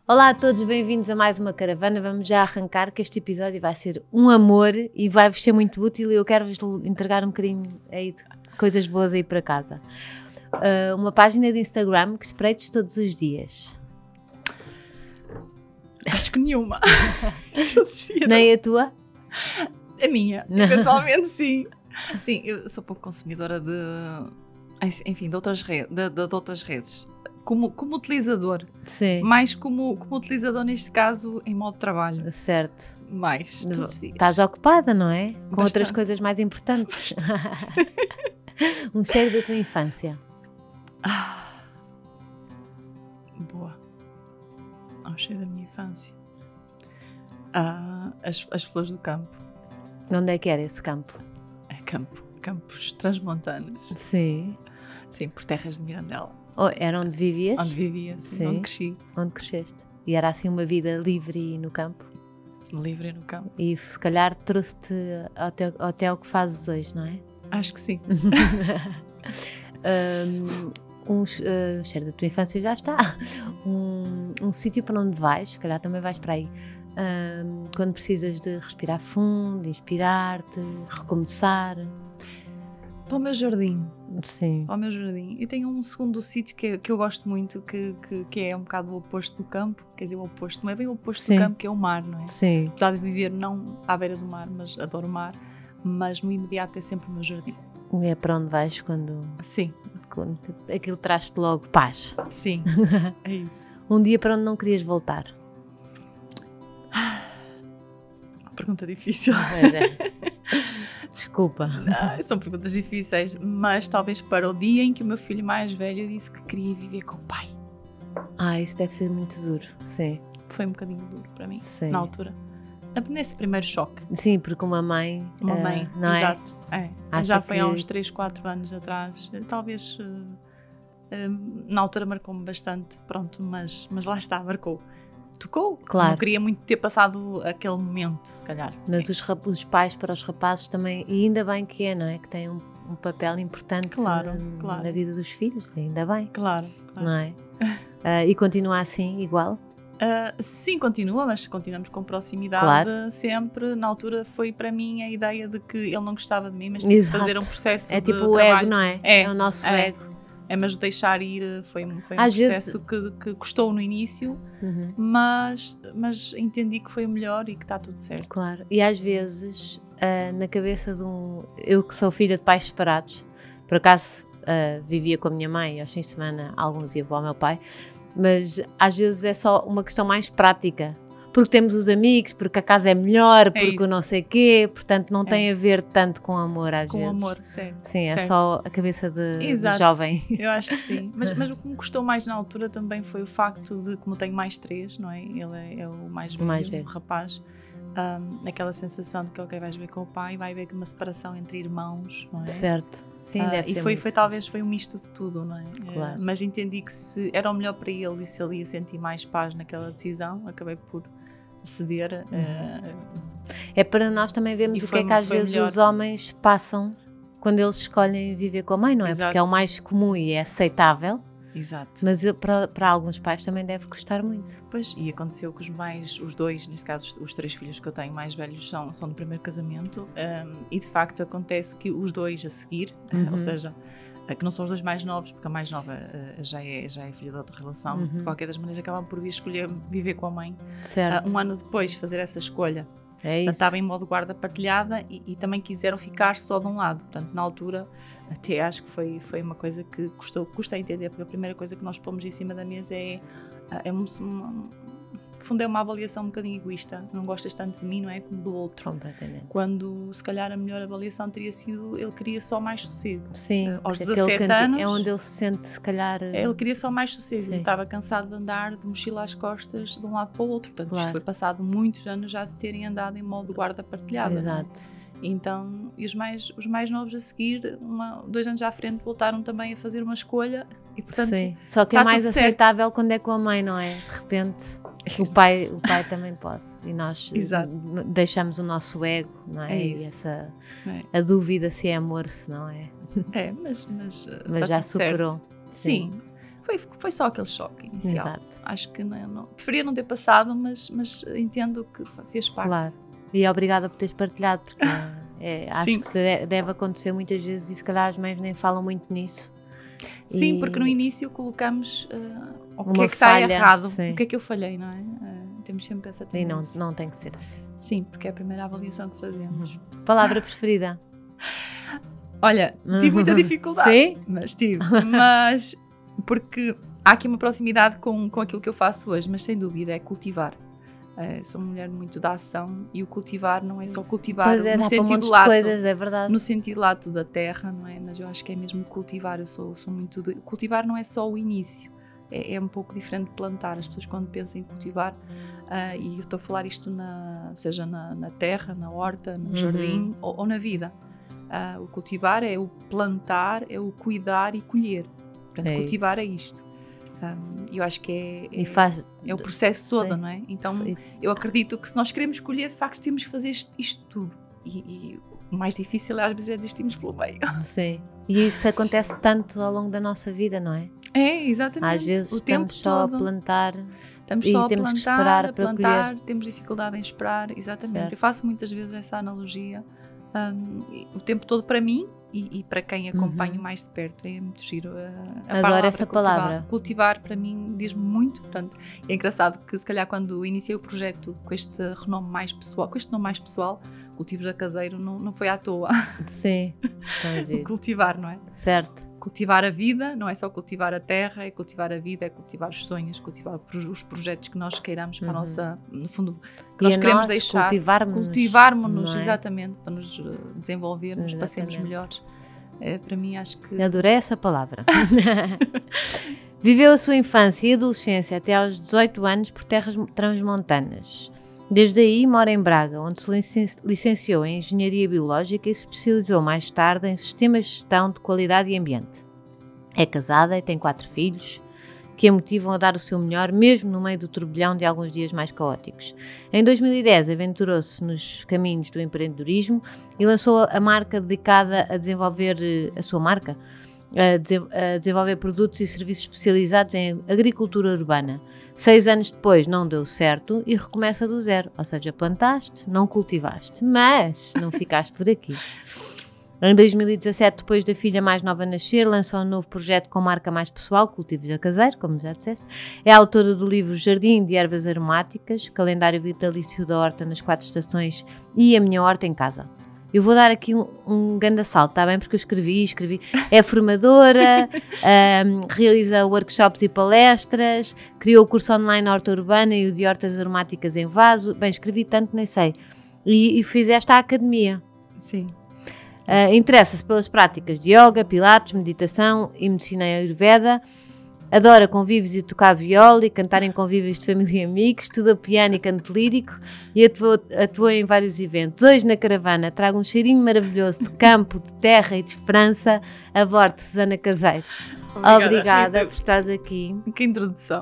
Olá a todos, bem-vindos a mais uma caravana. Vamos já arrancar, que este episódio vai ser um amor e vai-vos ser muito útil e eu quero-vos entregar um bocadinho aí de coisas boas aí para casa. Uma página de Instagram que espreites todos os dias. Acho que nenhuma. Todos os dias. Nem a tua? A minha, eventualmente sim. Sim, eu sou pouco consumidora de outras redes. Como utilizador. Sim. Mais como utilizador neste caso em modo de trabalho. Certo. Mais, todos os dias. Estás ocupada, não é? Com Bastante. outras coisas mais importantes. Um cheiro da tua infância. Boa. Um cheiro da minha infância. As flores do campo. Onde é que era esse campo? É campos transmontanos. Sim. Sim, por terras de Mirandela. Oh, era onde vivias? Onde vivia, sim. Onde cresci. Onde cresceste. E era assim uma vida livre no campo? Livre no campo. E se calhar trouxe-te até ao que fazes hoje, não é? Acho que sim. O cheiro da tua infância já está. Um sítio para onde vais, se calhar também vais para aí. Quando precisas de respirar fundo, inspirar-te, recomeçar. Para o meu jardim. Sim. Para o meu jardim. Eu tenho um segundo sítio que eu gosto muito, que é um bocado o oposto do campo. Quer dizer, o oposto, não é bem o oposto Sim. do campo, que é o mar, não é? Sim. Apesar de viver não à beira do mar, mas adoro o mar. Mas no imediato é sempre o meu jardim. É para onde vais quando Sim. Aquilo traz-te logo paz. Sim, é isso. Um dia para onde não querias voltar? Pergunta difícil. Pois é. Desculpa. São perguntas difíceis, mas talvez para o dia em que o meu filho mais velho disse que queria viver com o pai. Isso deve ser muito duro. Sim. Foi um bocadinho duro para mim, Sim. na altura. Nesse primeiro choque. Sim, porque uma mãe... não exato. É? Já foi há uns 3, 4 anos atrás. Talvez, na altura marcou-me bastante, pronto, mas lá está, marcou. Tocou. Claro. Não queria muito ter passado aquele momento, se calhar. Mas os pais para os rapazes também, e ainda bem que é, não é? Que têm um papel importante claro. na vida dos filhos, ainda bem. Claro. Não é? E continua assim, igual? Sim, continua, mas continuamos com proximidade. Claro. Sempre. Na altura foi para mim a ideia de que ele não gostava de mim, mas tinha que fazer um processo é de tipo o trabalho. ego, não é? É o nosso ego. Mas deixar ir foi um Às processo que custou no início, mas entendi que foi o melhor e que está tudo certo. Claro, e às vezes na cabeça de eu que sou filha de pais separados, por acaso vivia com a minha mãe, aos fins de semana alguns ia para o meu pai, mas às vezes é só uma questão mais prática. Porque temos os amigos, porque a casa é melhor, porque não sei quê, portanto não tem a ver tanto com amor às vezes. Com amor, certo. Sim, certo. É só a cabeça de jovem. Eu acho que sim. Mas o que me custou mais na altura também foi o facto de, como tenho mais 3, não é? Ele é o mais velho, o rapaz. Aquela sensação de que, ok, vais ver com o pai, vai haver uma separação entre irmãos, não é? Certo. Sim, deve ser. E talvez foi um misto de tudo, não é? Claro. Mas entendi que se era o melhor para ele e se ele ia sentir mais paz naquela decisão, acabei por ceder. É para nós também vermos o que é que às vezes os homens passam quando eles escolhem viver com a mãe, não é? Exato. Porque é o mais comum e é aceitável. Exato. Mas para alguns pais também deve custar muito. Pois, e aconteceu que os dois, neste caso os 3 filhos que eu tenho mais velhos são do primeiro casamento, e de facto acontece que os dois a seguir, ou seja, que não são os 2 mais novos, porque a mais nova já é filha de outra relação, de qualquer das maneiras acabam por vir escolher viver com a mãe. Certo. Um ano depois fazer essa escolha. É isso. Estava em modo guarda partilhada e também quiseram ficar só de um lado. Portanto, na altura, até acho que foi uma coisa que custa a entender, porque a primeira coisa que nós pomos em cima da mesa de fundo é uma avaliação um bocadinho egoísta. Não gostas tanto de mim, não é? Como do outro. Completamente. Quando, se calhar, a melhor avaliação teria sido ele queria só mais sossego. Sim. Aos 17 anos... É onde ele se sente, se calhar... Ele queria só mais sossego. Sim. Estava cansado de andar de mochila às costas de um lado para o outro. Portanto, claro. Isto foi passado muitos anos já de terem andado em modo guarda partilhada. Exato. Então, e os mais novos a seguir, 2 anos à frente, voltaram também a fazer uma escolha e, portanto, sim. Só que é mais aceitável quando é com a mãe, não é? De repente, o pai também pode. E nós deixamos o nosso ego, não é? E a dúvida se é amor, se não é. Mas já superou. Sim. foi só aquele choque inicial. Exato. Acho que preferia não ter passado, mas entendo que fez parte. Claro. E obrigada por teres partilhado, porque acho Sim. que deve acontecer muitas vezes e se calhar as mães nem falam muito nisso. Sim, porque no início colocamos o que Uma é que está falha, errado, sim. o que é que eu falhei, não é? Temos sempre essa E tendência. não tem que ser assim. Sim, porque é a primeira avaliação que fazemos. Palavra preferida? Olha, tive muita dificuldade. Sim? Mas tive. Mas porque há aqui uma proximidade com aquilo que eu faço hoje, mas sem dúvida é cultivar. Sou uma mulher muito da ação e o cultivar não é só cultivar Pois é, no dá para sentido montes de lato, coisas, é verdade. no sentido lato da terra, não é? Mas eu acho que é mesmo cultivar. Eu sou muito cultivar não é só o início, é um pouco diferente de plantar. As pessoas quando pensam em cultivar, e eu estou a falar isto seja na terra, na horta, no jardim ou na vida. O cultivar é o plantar, é o cuidar e colher. Portanto, cultivar é isto. Eu acho que é o processo todo, não é? Então, eu acredito que se nós queremos colher, de facto, temos que fazer isto tudo. E o mais difícil às vezes é desistirmos pelo meio. Sim. E isso acontece tanto ao longo da nossa vida, não é? É, exatamente. Às vezes o tempo estamos só todo. a plantar Estamos só a temos que plantar, esperar a para plantar, colher. temos dificuldade em esperar, exatamente. Certo. Eu faço muitas vezes essa analogia, o tempo todo para mim e para quem acompanho mais de perto. É muito giro Adoro essa cultivar. palavra. Cultivar para mim diz-me muito, portanto, é engraçado que se calhar quando iniciei o projeto com este nome mais pessoal, Cultivos da Caseiro, não foi à toa. Sim. O cultivar, não é? Certo. Cultivar a vida, não é só cultivar a terra, é cultivar a vida, é cultivar os sonhos, cultivar os projetos que nós queiramos para a nossa, no fundo, que nós queremos deixar. Cultivarmos-nos, é? Exatamente, para nos desenvolvermos, para sermos melhores. Para mim, acho que... Adorei essa palavra. Viveu a sua infância e adolescência até aos 18 anos por terras transmontanas. Desde aí mora em Braga, onde se licenciou em Engenharia Biológica e se especializou mais tarde em Sistemas de Gestão de Qualidade e Ambiente. É casada e tem 4 filhos, que a motivam a dar o seu melhor, mesmo no meio do turbilhão de alguns dias mais caóticos. Em 2010, aventurou-se nos caminhos do empreendedorismo e lançou a marca dedicada a desenvolver a sua marca, a desenvolver produtos e serviços especializados em agricultura urbana. 6 anos depois não deu certo e recomeça do zero, ou seja, plantaste, não cultivaste, mas não ficaste por aqui. Em 2017, depois da filha mais nova nascer, lançou um novo projeto com marca mais pessoal, Cultivos da Caseiro, como já disseste. É autora do livro Jardim de Ervas Aromáticas, calendário vitalício da horta nas 4 estações e a minha horta em casa. Eu vou dar aqui um grande salto, está bem? Porque eu escrevi. É formadora, realiza workshops e palestras, criou o curso online Horta Urbana e o de Hortas Aromáticas em Vaso. Bem, escrevi tanto, nem sei. E fiz esta academia. Sim. Interessa-se pelas práticas de yoga, pilates, meditação e medicina ayurveda. Adora convívios e tocar viola e cantar em convívios de família e amigos, estuda piano e canto lírico e atuou em vários eventos. Hoje na caravana trago um cheirinho maravilhoso de campo, de terra e de esperança. A bordo, Susana Caseiro. Obrigada por estares aqui. Que introdução.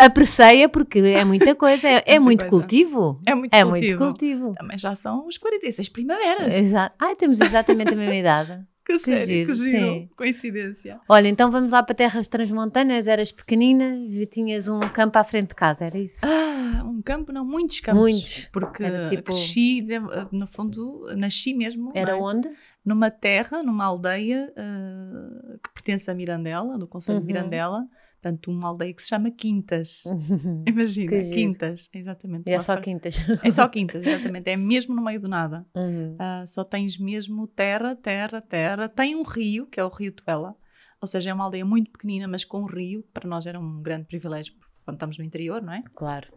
Apreciei-a porque é muita coisa, é muito cultivo. É muito cultivo. Também já são os 46 primaveras. Exato. Temos exatamente a mesma idade. Que sério, que giro. Sim. Coincidência. Olha, então vamos lá para terras transmontanas, eras pequenina e tinhas um campo à frente de casa, era isso? Um campo, não, muitos campos. Muitos. Porque tipo... cresci, no fundo, nasci mesmo. Era onde? Numa terra, numa aldeia que pertence a Mirandela, do concelho de Mirandela. Portanto, uma aldeia que se chama Quintas. Imagina, Quintas, exatamente. E é só Quintas. É só Quintas, exatamente. É mesmo no meio do nada. Só tens mesmo terra. Tem um rio, que é o Rio Tuela. Ou seja, é uma aldeia muito pequenina, mas com um rio, que para nós era um grande privilégio quando estamos no interior, não é? Claro.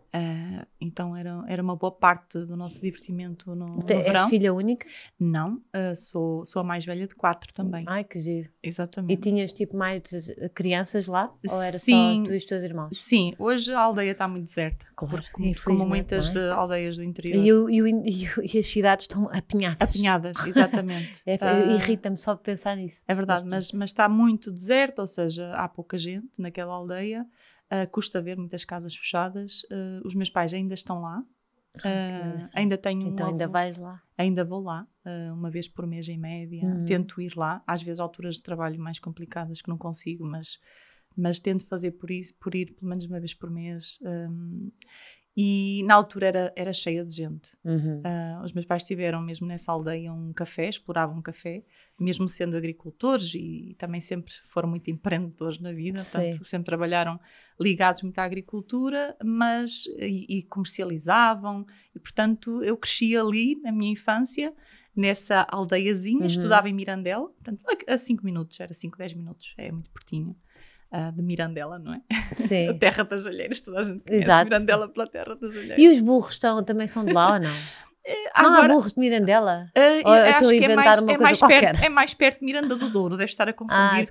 Então era uma boa parte do nosso divertimento no verão. És filha única? Não, sou a mais velha de 4 também. Ai, que giro. Exatamente. E tinhas tipo mais crianças lá? Ou era sim, só tu e os teus irmãos? Sim, hoje a aldeia está muito deserta. Claro, como muitas aldeias do interior. E as cidades estão apinhadas. Apinhadas, exatamente. Irrita-me só de pensar nisso. É verdade, mas está muito deserto, ou seja, há pouca gente naquela aldeia. Custa ver muitas casas fechadas. Os meus pais ainda estão lá. Ainda tenho um Então avô. ainda vais lá? Ainda vou lá, uma vez por mês em média. Tento ir lá. Às vezes alturas de trabalho mais complicadas que não consigo, mas mas tento fazer por ir pelo menos uma vez por mês. E na altura era cheia de gente. Os meus pais tiveram mesmo nessa aldeia um café, exploravam um café, mesmo sendo agricultores, e também sempre foram muito empreendedores na vida, portanto, sempre trabalharam ligados muito à agricultura, mas e comercializavam, e portanto eu cresci ali na minha infância, nessa aldeiazinha, estudava em Mirandela, portanto, a 5 minutos, era 5, 10 minutos, é muito pertinho. De Mirandela, não é? Sim. A terra das alheiras, toda a gente conhece. Exato. Mirandela pela terra das alheiras. E os burros também são de lá ou não? Não há burros de Mirandela? Ou acho que é mais perto de Miranda do Douro, deve estar a confundir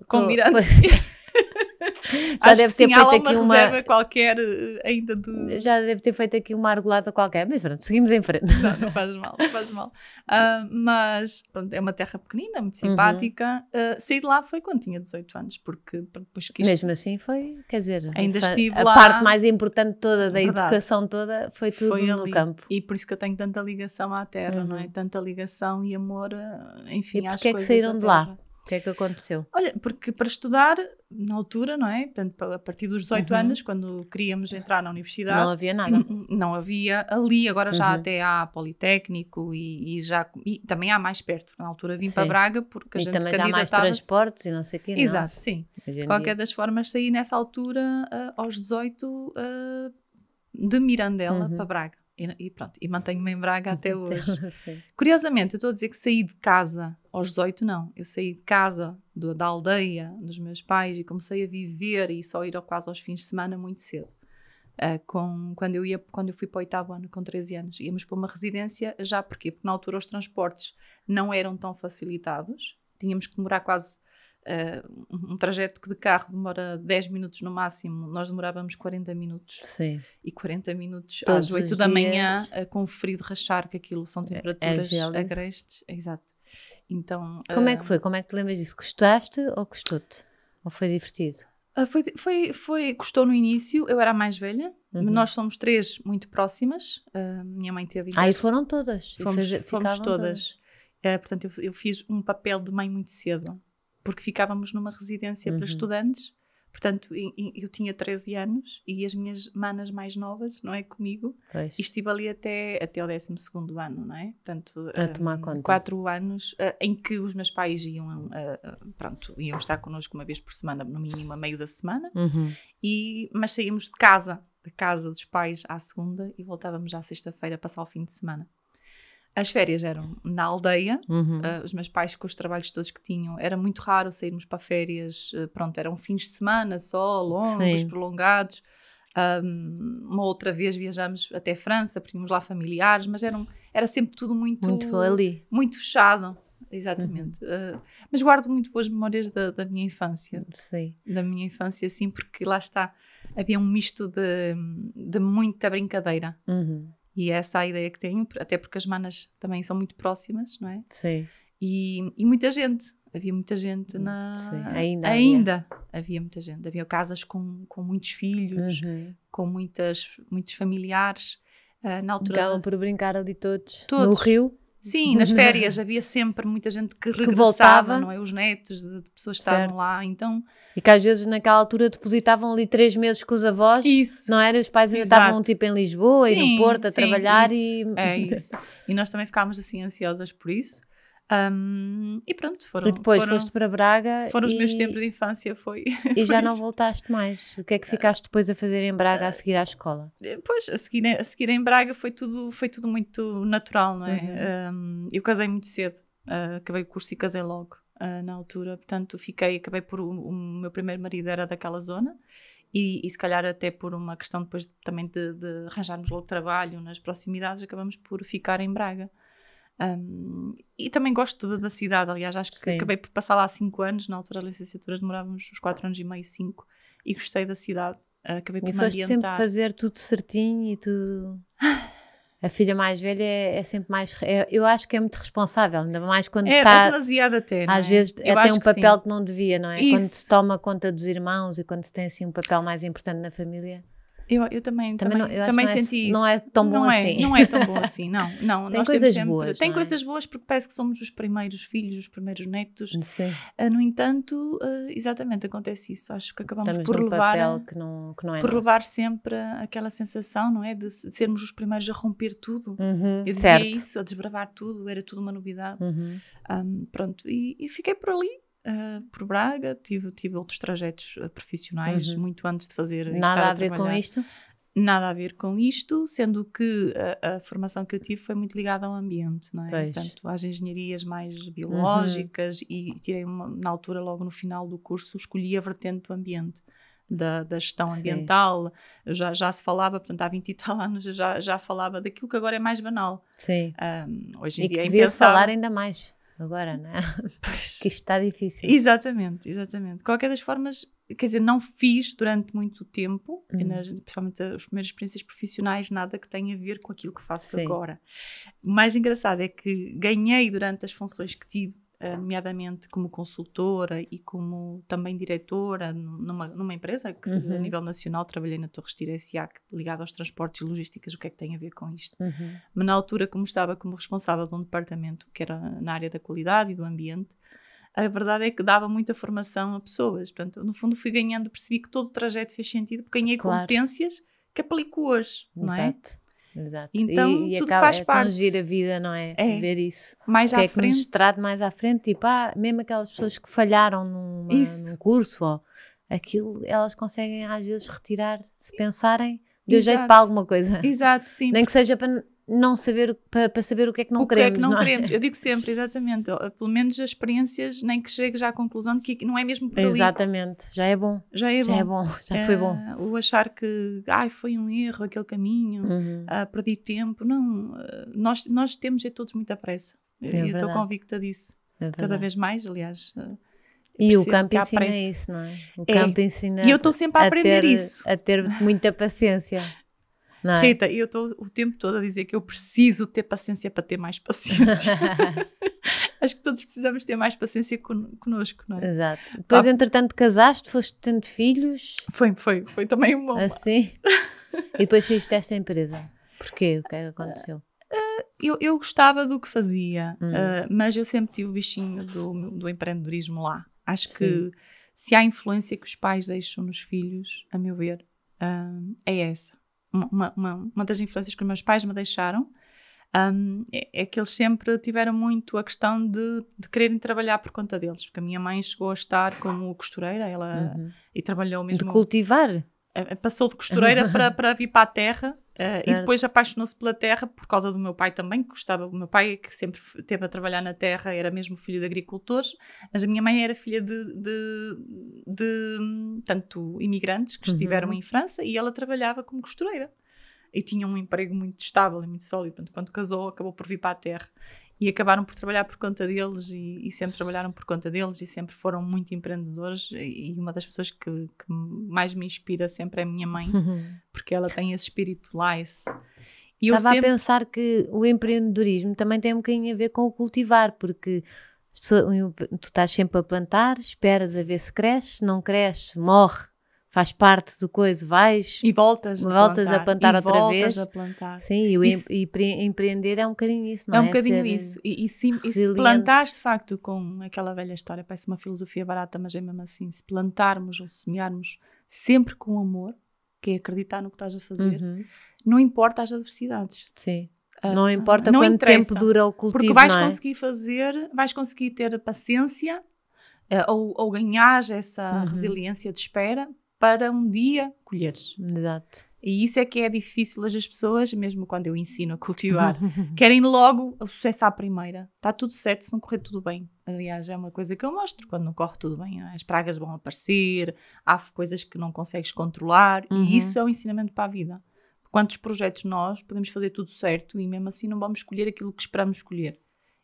com Miranda. Já deve ter feito aqui uma reserva qualquer ainda do... Já deve ter feito aqui uma argolada qualquer, mas pronto, seguimos em frente. Não faz mal. Mas pronto, é uma terra pequenina, muito simpática. Saí de lá foi quando tinha 18 anos, porque depois quis... Mesmo assim foi, quer dizer, ainda estive a lá. parte mais importante toda da educação toda foi tudo no campo. E por isso que eu tenho tanta ligação à terra, não é? Tanta ligação e amor, enfim, às coisas. E porquê é que saíram de lá? O que é que aconteceu? Olha, porque para estudar, na altura, não é? Portanto, a partir dos 18 anos, quando queríamos entrar na universidade... Não havia nada. Não havia ali, agora já até há Politécnico e também há mais perto. Na altura vim para Braga porque a gente candidatava-se. E também já há mais transportes e não sei o quê. Exato, sim. Qualquer das formas, saí nessa altura, aos 18, de Mirandela para Braga. E pronto, e mantenho-me em Braga até hoje. Curiosamente, eu estou a dizer que saí de casa aos 18, não. Eu saí de casa, da aldeia, dos meus pais, e comecei a viver e só ir quase aos fins de semana muito cedo. Quando eu fui para o 8º ano, com 13 anos, íamos para uma residência, já porquê? Porque na altura os transportes não eram tão facilitados, tínhamos que demorar quase... um trajeto que de carro demora 10 minutos no máximo, nós demorávamos 40 minutos. Sim. E 40 minutos todos às 8 da manhã, com o frio de rachar, que aquilo são temperaturas agrestes. Exato. Então, como é que foi? Como é que te lembras disso? Gostaste ou custou-te? Ou foi divertido? Custou no início, eu era a mais velha, nós somos 3 muito próximas, minha mãe teve... E foram todas? Fomos todas. Portanto, eu fiz um papel de mãe muito cedo, porque ficávamos numa residência para estudantes, portanto, eu tinha 13 anos e as minhas manas mais novas, não é, comigo, e estive ali até o 12º ano, não é? Portanto, a tomar conta. 4 anos em que os meus pais iam estar connosco uma vez por semana, no mínimo a meio da semana, mas saíamos de casa dos pais à segunda e voltávamos à sexta-feira a passar o fim de semana. As férias eram na aldeia, os meus pais com os trabalhos todos que tinham, era muito raro sairmos para férias, eram fins de semana só, longos, prolongados. Uma outra vez viajámos até França, porque tínhamos lá familiares, mas era sempre tudo muito ali. Muito fechado, exatamente. Mas guardo muito boas memórias da minha infância. Sim. Da minha infância, sim, porque lá está, havia um misto de muita brincadeira. E essa é a ideia que tenho, até porque as manas também são muito próximas, não é?Sim. E muita gente. Havia muita gente Sim, ainda havia muita gente. Havia casas com muitos filhos, com muitos familiares. Na altura... Ficavam por brincar ali todos. No rio. Sim, nas férias havia sempre muita gente que regressava, não é? Os netos de pessoas que estavam lá, então... E que às vezes naquela altura depositavam ali 3 meses com os avós, não era? Os pais ainda estavam tipo em Lisboa e no Porto a trabalhar É isso. E nós também ficámos assim ansiosas por isso. E pronto, e depois foste para Braga. Foram os meus tempos de infância, E já não voltaste mais. O que é que ficaste depois a fazer em Braga a seguir à escola? Pois, a seguir em Braga foi tudo muito natural, não é? Eu casei muito cedo, acabei o curso e casei logo na altura, portanto acabei por o meu primeiro marido era daquela zona. E se calhar até por uma questão depois também de arranjarmos logo trabalho nas proximidades, acabamos por ficar em Braga. E também gosto da cidade, aliás, acho que acabei por passar lá 5 anos, na altura da licenciatura demorávamos uns 4 anos e meio, 5, e gostei da cidade, acabei por me ambientar. E foste sempre fazer tudo certinho e tudo... A filha mais velha é sempre mais... eu acho que é muito responsável, ainda mais quando está... É demasiado até, não é? Às vezes tem um papel que não devia, não é? Isso. Quando se toma conta dos irmãos e quando se tem assim um papel mais importante na família... Eu também senti isso. Não é tão bom assim. Não é tão bom assim, não. Tem nós coisas temos boas. Tem coisas boas porque parece que somos os primeiros filhos, os primeiros netos. Sim. No entanto, exatamente, acontece isso. Acho que acabamos Estamos por num levar, papel que não é por nosso. levar sempre aquela sensação, não é? De sermos os primeiros a romper tudo. Eu dizia certo. isso, a desbravar tudo, era tudo uma novidade. Pronto, e fiquei por ali. Por Braga, tive outros trajetos profissionais muito antes de fazer Nada a ver com isto? Nada a ver com isto, sendo que a formação que eu tive foi muito ligada ao ambiente, não é? Pois. Portanto, às engenharias mais biológicas e tirei na altura, logo no final do curso, escolhi a vertente do ambiente. Da gestão ambiental, já se falava, portanto há 20 e tal anos já falava daquilo que agora é mais banal. Sim. Hoje em dia que é devia-se impensável. falar ainda mais agora, não é? Pois. Que isto está difícil. Exatamente. Qualquer das formas, quer dizer, não fiz durante muito tempo, principalmente as primeiras experiências profissionais, nada que tenha a ver com aquilo que faço agora. O mais engraçado é que ganhei durante as funções que tive, nomeadamente como consultora e como também diretora numa empresa que a nível nacional trabalhei na Torres Tira S.A. ligada aos transportes e logísticas. O que é que tem a ver com isto? Mas na altura, como estava como responsável de um departamento que era na área da qualidade e do ambiente, a verdade é que dava muita formação a pessoas. Portanto, no fundo fui ganhando, percebi que todo o trajeto fez sentido porque ganhei competências que aplico hoje, não é? Exato. Então, tudo acaba, faz parte. É tão giro a vida, não é? Ver isso. Mais à que frente. Que nos trata mais à frente, tipo, mesmo aquelas pessoas que falharam num curso, ou aquilo, elas conseguem às vezes retirar, se pensarem, de jeito para alguma coisa. Exato, sim. Nem que seja para não saber, para saber o que é que não queremos. O que é que não queremos. Eu digo sempre, exatamente, pelo menos as experiências, nem que chegue já à conclusão de que não é mesmo por ali. Exatamente, já é bom. Já foi bom. O achar que foi um erro aquele caminho, perdi tempo. Não, nós temos todos muita pressa. Eu estou convicta disso. Cada vez mais, aliás. E o campo ensina isso, não é? O campo ensina. E eu estou sempre a aprender isso. A ter muita paciência. Não é? Rita, eu estou o tempo todo a dizer que eu preciso ter paciência para ter mais paciência. Acho que todos precisamos ter mais paciência connosco, não é? Exato. Depois, entretanto, casaste, foste tendo filhos. Foi também um bom. Assim? E depois saíste desta empresa. Porquê? O que é que aconteceu? Eu gostava do que fazia, mas eu sempre tive o bichinho do empreendedorismo lá. Acho que se há influência que os pais deixam nos filhos, a meu ver, é essa. Uma das influências que os meus pais me deixaram é que eles sempre tiveram muito a questão de quererem trabalhar por conta deles, porque a minha mãe chegou a estar como costureira, e trabalhou mesmo... De cultivar? Passou de costureira para vir para a terra, e depois apaixonou-se pela terra por causa do meu pai também, que gostava. O meu pai, que sempre esteve a trabalhar na terra, era mesmo filho de agricultores, mas a minha mãe era filha de tanto imigrantes que estiveram em França, e ela trabalhava como costureira e tinha um emprego muito estável e muito sólido. Portanto, quando casou, acabou por vir para a terra. E acabaram por trabalhar por conta deles e sempre trabalharam por conta deles e sempre foram muito empreendedores. E uma das pessoas que mais me inspira sempre é a minha mãe, porque ela tem esse espírito lá. Estava a pensar que o empreendedorismo também tem um bocadinho a ver com o cultivar, porque tu estás sempre a plantar, esperas a ver se cresce, não cresce, morre. Faz parte do coisa, vais e voltas a plantar outra vez. A plantar. Sim, e empreender é um bocadinho isso, não é? É um bocadinho isso. E se plantares de facto com aquela velha história, parece uma filosofia barata, mas é mesmo assim, se plantarmos ou semearmos sempre com amor, que é acreditar no que estás a fazer, não importa as adversidades. Sim. Não importa quanto tempo dura o cultivo, porque vais conseguir ter paciência ou ganhar essa resiliência de espera para um dia colheres. Exato. E isso é que é difícil. As pessoas, mesmo quando eu ensino a cultivar, querem logo o sucesso à primeira. Está tudo certo se não correr tudo bem. Aliás, é uma coisa que eu mostro. Quando não corre tudo bem, as pragas vão aparecer, há coisas que não consegues controlar, e isso é um ensinamento para a vida. Quantos projetos nós podemos fazer tudo certo e mesmo assim não vamos escolher aquilo que esperamos escolher.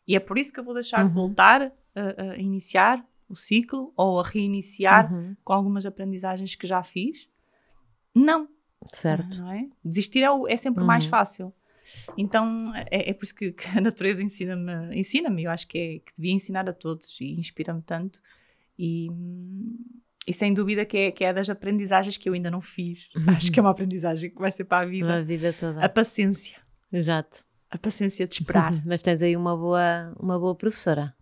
E é por isso que eu vou deixar de voltar a iniciar o ciclo ou a reiniciar com algumas aprendizagens que já fiz. Não. Certo. Não é? Desistir é sempre mais fácil. Então é por isso que a natureza ensina-me. Eu acho que devia ensinar a todos e inspira-me tanto. E E sem dúvida que é das aprendizagens que eu ainda não fiz. Acho que é uma aprendizagem que vai ser para a vida. A vida toda. A paciência. Exato. A paciência de esperar. Mas tens aí uma boa professora.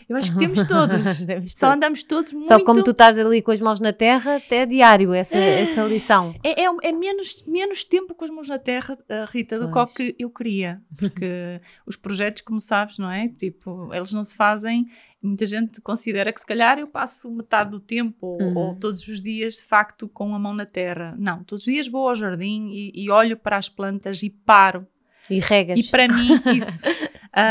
Eu acho que temos todos. Só andamos todos muito... Só como tu estás ali com as mãos na terra, até é diário essa lição. É menos tempo com as mãos na terra, Rita, do que eu queria. Porque os projetos, como sabes, não é? Tipo, eles não se fazem... Muita gente considera que se calhar eu passo metade do tempo ou todos os dias, de facto, com a mão na terra. Não, todos os dias vou ao jardim e olho para as plantas e paro. E regas. E para mim, isso...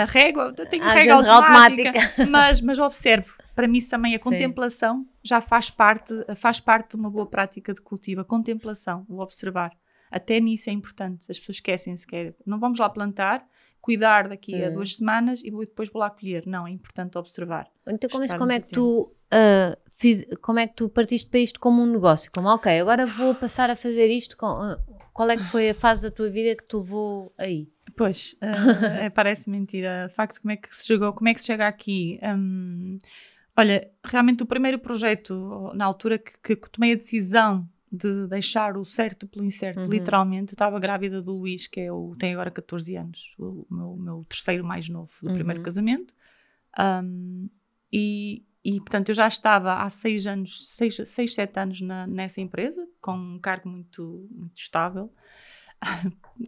régua, eu tenho régua automática. Mas observo. Para mim, também a contemplação já faz parte de uma boa prática de cultivo. A contemplação, o observar. Até nisso é importante. As pessoas esquecem-se que não vamos lá plantar, cuidar daqui a 2 semanas e depois vou lá colher. Não, é importante observar. Então, como é que tu partiste para isto como um negócio? Como, ok, agora vou passar a fazer isto. Qual é que foi a fase da tua vida que te levou aí? Pois, parece mentira. De facto, como é que se chega aqui? Olha, realmente o primeiro projeto, na altura que tomei a decisão de deixar o certo pelo incerto, literalmente, eu estava grávida do Luís, tem agora 14 anos, o meu terceiro mais novo do primeiro casamento. Portanto, eu já estava há 6, 7 anos nessa empresa, com um cargo muito, muito estável.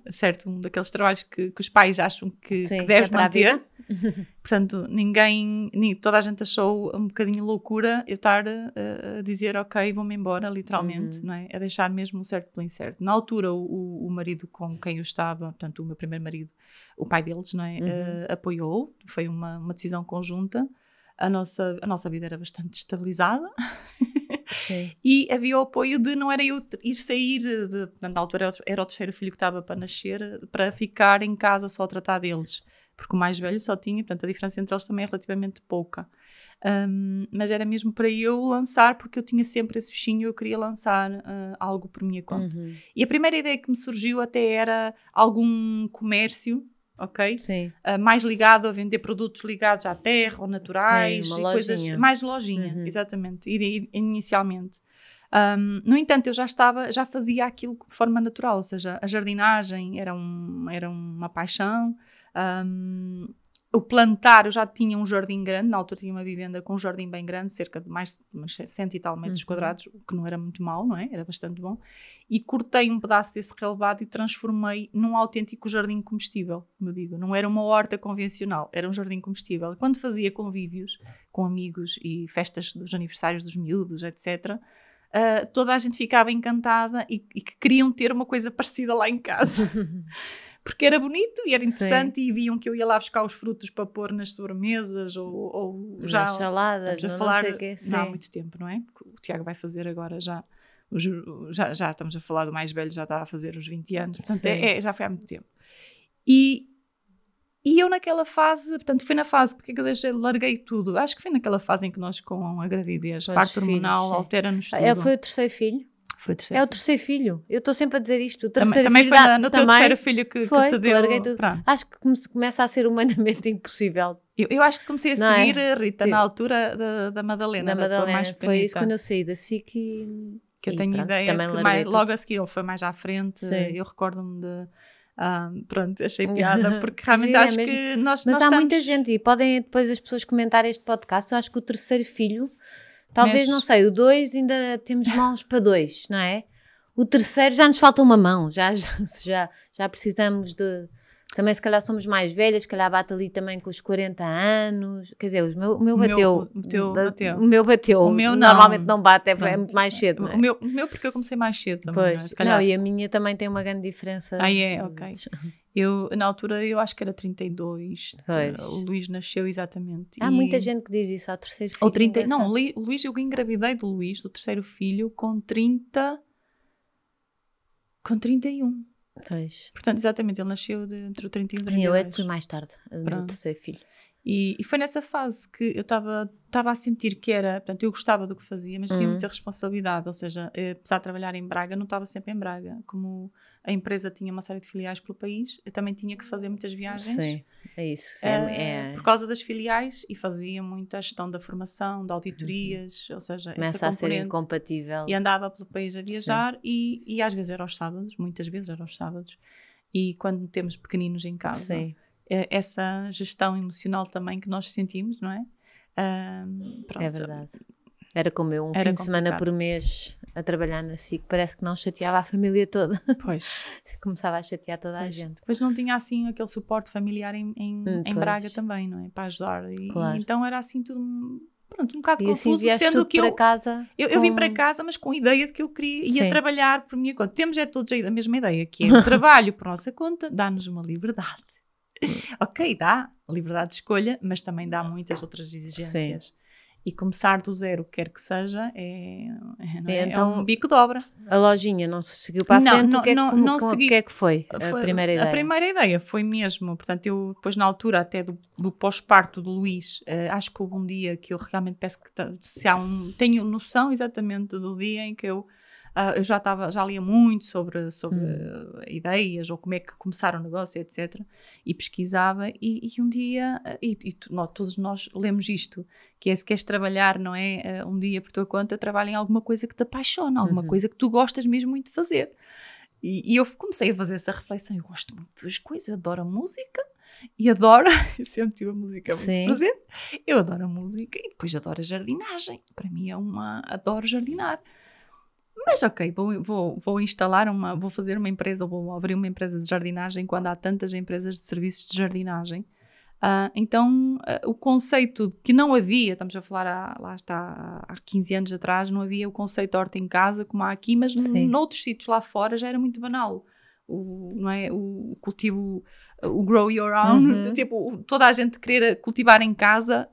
Certo, um daqueles trabalhos que os pais acham que deves manter. Portanto, toda a gente achou um bocadinho loucura eu estar a dizer ok, vou-me embora, literalmente, não é? A deixar mesmo o certo pelo incerto. Na altura, o marido com quem eu estava, portanto, o meu primeiro marido, o pai deles, não é? Apoiou, foi uma decisão conjunta. A nossa vida era bastante estabilizada. Sim. E havia o apoio de não era eu ir sair, na altura era o terceiro filho que estava para nascer, para ficar em casa só a tratar deles, porque o mais velho só tinha, portanto a diferença entre eles também é relativamente pouca. Mas era mesmo para eu lançar, porque eu tinha sempre esse bichinho, eu queria lançar algo por minha conta. E a primeira ideia que me surgiu até era algum comércio, ok? Sim. Mais ligado a vender produtos ligados à terra ou naturais. Sim, e coisas mais lojinha, exatamente, inicialmente. No entanto, eu já fazia aquilo de forma natural, ou seja, a jardinagem era uma paixão. O plantar, eu já tinha um jardim grande, na altura tinha uma vivenda com um jardim bem grande, cerca de mais de 100 e tal metros quadrados, o que não era muito mau, não é? Era bastante bom. E cortei um pedaço desse relevado e transformei num autêntico jardim comestível, como eu digo. Não era uma horta convencional, era um jardim comestível. Quando fazia convívios com amigos e festas dos aniversários dos miúdos, etc., toda a gente ficava encantada e que queriam ter uma coisa parecida lá em casa. Porque era bonito e era interessante. Sim. E viam que eu ia lá buscar os frutos para pôr nas sobremesas ou já nas saladas, estamos a falar, não sei quê. Não há muito tempo, não é? O Tiago vai fazer agora já estamos a falar do mais velho, já está a fazer os 20 anos, portanto já foi há muito tempo. E eu naquela fase, portanto foi na fase, porque é que eu larguei tudo? Acho que foi naquela fase em que nós com a gravidez, parto hormonal, altera-nos tudo. Foi o terceiro filho? Foi o terceiro. É o terceiro filho. Eu estou sempre a dizer isto. O terceiro também filho foi no teu terceiro filho que te deu. Larguei tudo. Acho que começa a ser humanamente impossível. Eu acho que comecei a seguir a Rita na altura da Madalena. Da Madalena, mais foi isso quando eu saí da SIC que eu tenho ideia que logo a seguir, ou foi mais à frente, eu recordo-me de... pronto, achei piada, porque realmente acho que nós Mas há estamos... muita gente, e podem depois as pessoas comentar este podcast, eu acho que o terceiro filho, talvez, não sei, o 2 ainda temos mãos para 2, não é? O terceiro já nos falta uma mão, já precisamos de... Também se calhar somos mais velhas, se calhar bate ali também com os 40 anos, quer dizer, o meu bateu. O meu bateu. O meu normalmente não bate, é muito mais cedo. Não é? O meu porque eu comecei mais cedo também. Pois, não, e a minha também tem uma grande diferença. Ok. Eu, na altura, eu acho que era 32. O Luís nasceu exatamente. Há muita gente que diz isso ao terceiro filho. O Luís, eu engravidei do Luís, do terceiro filho, com 30... Com 31. Pois. Portanto, exatamente, ele nasceu entre o 31 e o 32. Eu é que fui mais tarde, do terceiro filho. E foi nessa fase que eu estava a sentir que era, portanto, eu gostava do que fazia, mas tinha muita responsabilidade, ou seja, apesar de trabalhar em Braga, não estava sempre em Braga. Como a empresa tinha uma série de filiais pelo país, eu também tinha que fazer muitas viagens. Sim, é isso. Por causa das filiais, e fazia muita gestão da formação, de auditorias, ou seja, começa essa a ser componente. incompatível. E andava pelo país a viajar e às vezes era aos sábados, muitas vezes era aos sábados. E quando temos pequeninos em casa... Sim. Essa gestão emocional também que nós sentimos, não é? Pronto. É verdade. Era como eu, Era fim de semana complicado. por mês a trabalhar na SIC, parece que não chateava a família toda. Pois. Começava a chatear toda a gente. Depois não tinha assim aquele suporte familiar em Braga também, não é? Para ajudar. E então era assim tudo... Pronto, um bocado e confuso, assim sendo que para casa eu vim para casa, mas com a ideia de que eu queria ia trabalhar por minha conta. Temos todos a mesma ideia, que é o trabalho por nossa conta, dá-nos uma liberdade. Ok, dá liberdade de escolha, mas também dá muitas outras exigências. Sim. E começar do zero, quer que seja, então, é um bico de obra. A lojinha não se seguiu para a frente? O que é que foi a primeira ideia? A primeira ideia foi mesmo, portanto, eu depois na altura até do pós-parto do Luís, acho que houve um dia que eu realmente penso que tenho noção exatamente do dia em que eu já lia muito sobre ideias ou como é que começar o negócio, etc. E pesquisava e um dia, todos nós lemos isto, que é se queres trabalhar, não é, um dia por tua conta, trabalha em alguma coisa que te apaixona, alguma coisa que tu gostas mesmo muito de fazer. E eu comecei a fazer essa reflexão, eu gosto muito de duas coisas, adoro a música e adoro, eu sempre tive a música muito presente, eu adoro a música e depois adoro a jardinagem, para mim adoro jardinar. Mas ok, vou instalar vou fazer uma empresa, vou abrir uma empresa de jardinagem quando há tantas empresas de serviços de jardinagem. Então, o conceito que não havia, estamos a falar há 15 anos atrás, não havia o conceito de horta em casa como há aqui, mas noutros sítios lá fora já era muito banal. Não é? O cultivo, o grow your own, tipo, toda a gente querer cultivar em casa,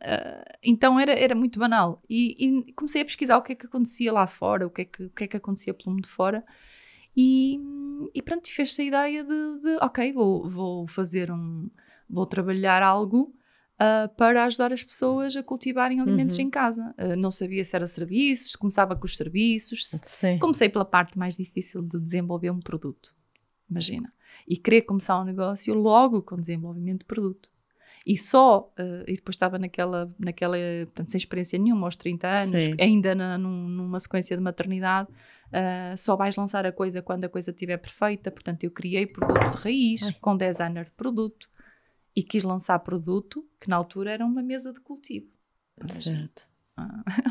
então era muito banal. E comecei a pesquisar o que é que acontecia lá fora, o que é que acontecia pelo mundo fora, e pronto, fez-se a ideia de ok, vou trabalhar algo para ajudar as pessoas a cultivarem alimentos em casa. Não sabia se era serviços, começava com os serviços, comecei pela parte mais difícil de desenvolver um produto. Imagina. E querer começar um negócio logo com desenvolvimento de produto. E depois estava portanto, sem experiência nenhuma, aos 30 anos, ainda numa sequência de maternidade, só vais lançar a coisa quando a coisa estiver perfeita. Portanto, eu criei produto de raiz, com designer de produto, e quis lançar produto, que na altura era uma mesa de cultivo. Certo.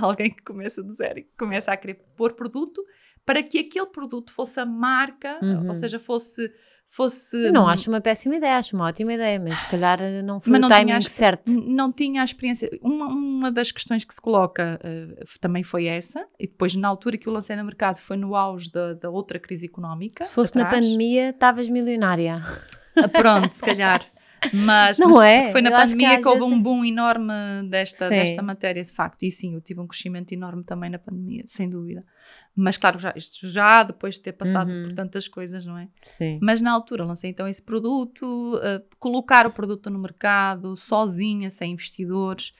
Alguém que começa do zero e começa a querer pôr produto, para que aquele produto fosse a marca, ou seja, fosse... Eu não acho uma péssima ideia, acho uma ótima ideia, mas se calhar não foi o timing certo. Não tinha a experiência. Uma das questões que se coloca também foi essa, e depois na altura que eu lancei no mercado foi no auge da outra crise económica. Se fosse na pandemia, estavas milionária. Pronto, se calhar. Mas foi na pandemia que houve um boom enorme desta matéria, de facto. E sim, eu tive um crescimento enorme também na pandemia, sem dúvida. Mas claro, isto já depois de ter passado por tantas coisas, não é? Sim. Mas na altura lancei então esse produto, colocar o produto no mercado, sozinha, sem investidores.